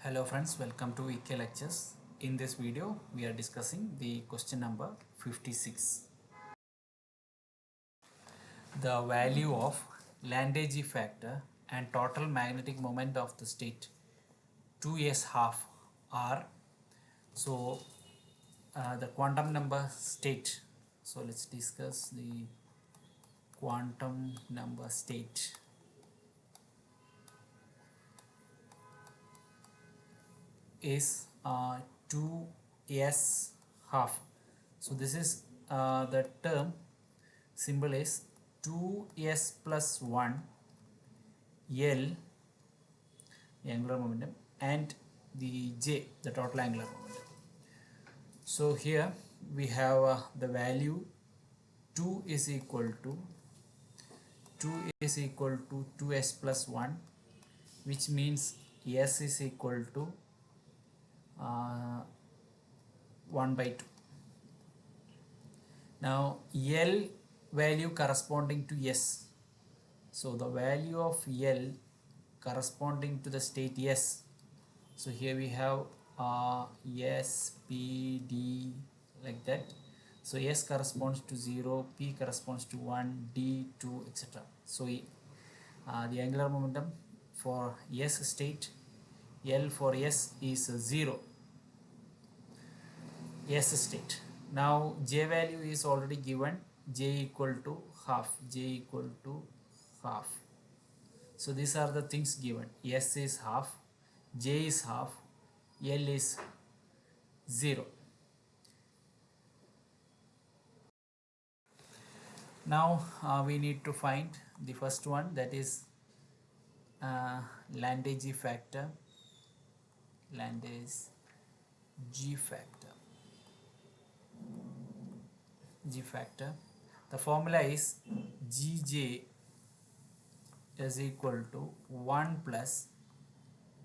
Hello friends, welcome to EK lectures. In this video we are discussing the question number 56. The value of Lande G factor and total magnetic moment of the state 2s half are the quantum number state. So let's discuss the quantum number state. Is 2s half. So this is the term symbol is 2s plus 1 L angular momentum and the J the total angular momentum. So here we have the value 2 is equal to 2s plus 1, which means s is equal to 1 by 2. Now L value corresponding to S. So the value of L corresponding to the state S. So here we have S, P, D like that. So S corresponds to 0, P corresponds to 1, D 2, etc. So the angular momentum for S state, L for S is 0. S state. Now J value is already given, J equal to half, J equal to half. So these are the things given. S is half, J is half, L is 0. Now we need to find the first one, that is Lande G factor. Lande's G factor. G factor. The formula is Gj is equal to 1 plus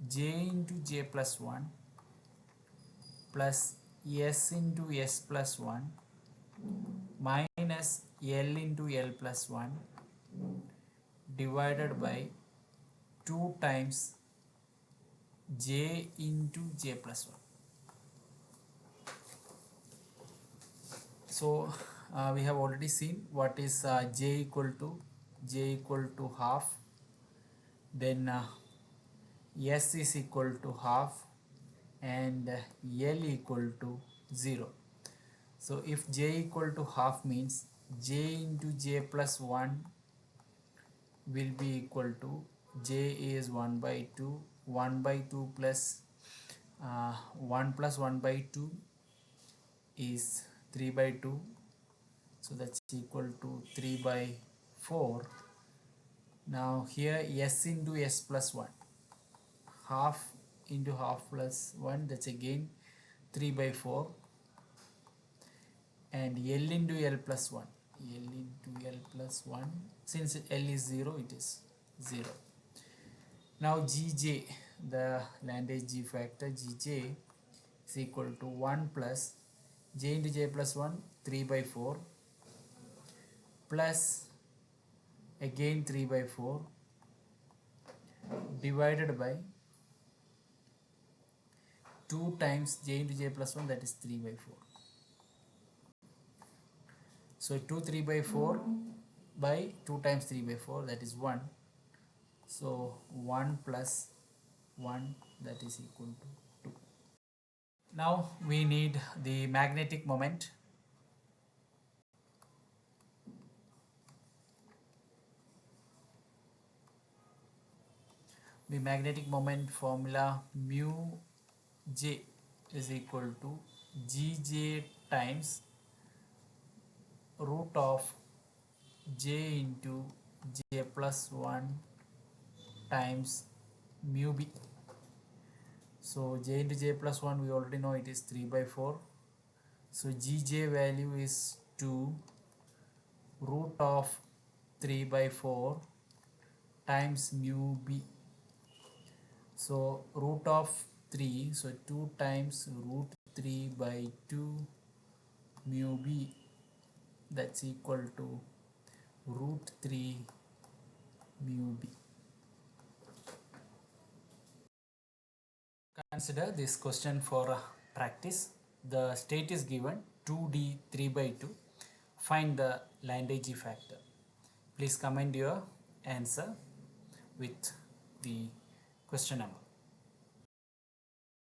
J into J plus 1 plus S into S plus 1 minus L into L plus 1 divided by 2 times J into J plus 1. So we have already seen what is J equal to half, then S is equal to half and L equal to 0. So if J equal to half means J into J plus 1 will be equal to J is 1 by 2, 1 by 2 plus 1 plus 1 by 2 is 3 by 2. So that's equal to 3 by 4. Now here S into S plus 1, half into half plus 1, that's again 3 by 4, and L into L plus 1, L into L plus 1, since L is 0 it is 0. Now Gj, the Lande G factor, Gj is equal to 1 plus J into J plus 1, 3 by 4 plus again 3 by 4 divided by 2 times J into J plus 1, that is 3 by 4. So 2 3 by 4 by 2 times 3 by 4, that is 1. So 1 plus 1, that is equal to 2. Now we need the magnetic moment. The magnetic moment formula mu J is equal to Gj times root of J into J plus 1 times mu B. So J into J plus 1 we already know it is 3 by 4. So Gj value is 2 root of 3 by 4 times mu B. So root of 3, so 2 times root 3 by 2 mu B, that's equal to root 3 mu B. Consider this question for practice. The state is given 2D 3 by 2. Find the Lande G factor. Please comment your answer with the question number.